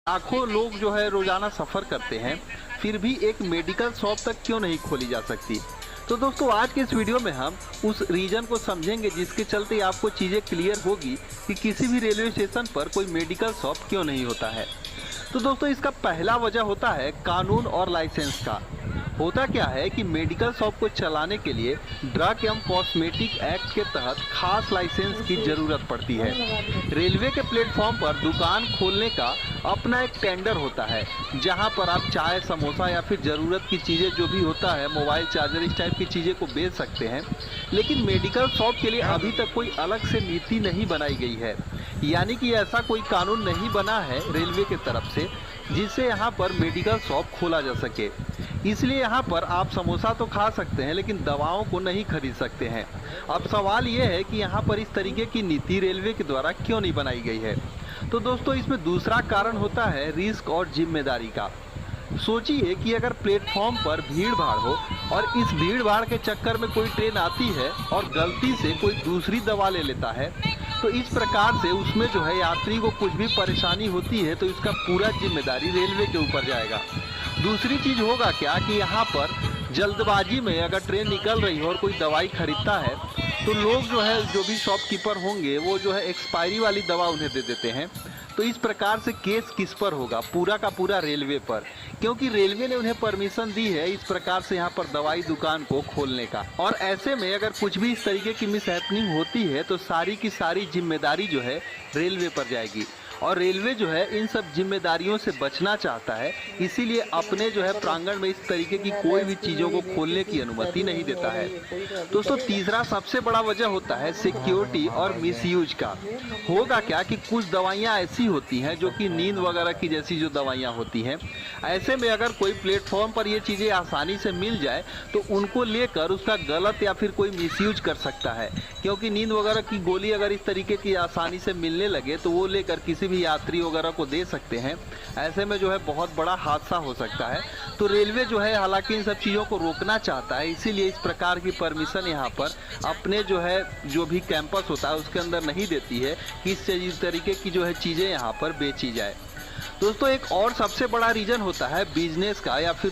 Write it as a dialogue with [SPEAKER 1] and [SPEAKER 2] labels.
[SPEAKER 1] लाखों लोग जो है रोजाना सफर करते हैं, फिर भी एक मेडिकल शॉप तक क्यों नहीं खोली जा सकती। तो दोस्तों आज के इस वीडियो में हम उस रीजन को समझेंगे जिसके चलते आपको चीज़ें क्लियर होगी कि किसी भी रेलवे स्टेशन पर कोई मेडिकल शॉप क्यों नहीं होता है। तो दोस्तों इसका पहला वजह होता है कानून और लाइसेंस का। होता क्या है कि मेडिकल शॉप को चलाने के लिए ड्रग एवं कॉस्मेटिक एक्ट के तहत खास लाइसेंस की जरूरत पड़ती है। रेलवे के प्लेटफॉर्म पर दुकान खोलने का अपना एक टेंडर होता है, जहां पर आप चाय, समोसा या फिर ज़रूरत की चीज़ें जो भी होता है, मोबाइल चार्जर, इस टाइप की चीज़ें को बेच सकते हैं। लेकिन मेडिकल शॉप के लिए अभी तक कोई अलग से नीति नहीं बनाई गई है, यानी कि ऐसा कोई कानून नहीं बना है रेलवे की तरफ से जिससे यहाँ पर मेडिकल शॉप खोला जा सके। इसलिए यहाँ पर आप समोसा तो खा सकते हैं लेकिन दवाओं को नहीं खरीद सकते हैं। अब सवाल ये है कि यहाँ पर इस तरीके की नीति रेलवे के द्वारा क्यों नहीं बनाई गई है। तो दोस्तों इसमें दूसरा कारण होता है रिस्क और जिम्मेदारी का। सोचिए कि अगर प्लेटफॉर्म पर भीड़ भाड़ हो और इस भीड़ भाड़ के चक्कर में कोई ट्रेन आती है और गलती से कोई दूसरी दवा ले लेता है, तो इस प्रकार से उसमें जो है यात्री को कुछ भी परेशानी होती है तो इसका पूरा जिम्मेदारी रेलवे के ऊपर जाएगा। दूसरी चीज़ होगा क्या कि यहाँ पर जल्दबाजी में अगर ट्रेन निकल रही हो और कोई दवाई खरीदता है तो लोग जो है, जो भी शॉपकीपर होंगे वो जो है एक्सपायरी वाली दवा उन्हें दे देते हैं। तो इस प्रकार से केस किस पर होगा? पूरा का पूरा रेलवे पर, क्योंकि रेलवे ने उन्हें परमिशन दी है इस प्रकार से यहाँ पर दवाई दुकान को खोलने का। और ऐसे में अगर कुछ भी इस तरीके की मिसहैपनिंग होती है तो सारी की सारी जिम्मेदारी जो है रेलवे पर जाएगी। और रेलवे जो है इन सब जिम्मेदारियों से बचना चाहता है, इसीलिए अपने जो है प्रांगण में इस तरीके की कोई भी चीज़ों को खोलने की अनुमति नहीं देता है। दोस्तों तीसरा सबसे बड़ा वजह होता है सिक्योरिटी और मिसयूज का। होगा क्या कि कुछ दवाइयाँ ऐसी होती हैं जो कि नींद वगैरह की जैसी जो दवाइयाँ होती हैं, ऐसे में अगर कोई प्लेटफॉर्म पर ये चीज़ें आसानी से मिल जाए तो उनको लेकर उसका गलत या फिर कोई मिसयूज कर सकता है। क्योंकि नींद वगैरह की गोली अगर इस तरीके की आसानी से मिलने लगे तो वो लेकर किसी भी यात्री वगैरह को दे सकते हैं। ऐसे में जो है बहुत बड़ा हादसा हो सकता है। तो रेलवे जो है हालांकि इन सब चीज़ों को रोकना चाहता है, इसीलिए इस प्रकार की परमिशन यहाँ पर अपने जो है जो भी कैंपस होता है उसके अंदर नहीं देती है कि इस तरीके की जो है चीज़ें यहाँ पर बेची जाए। दोस्तों एक और सबसे बड़ा रीज़न होता है बिजनेस का या फिर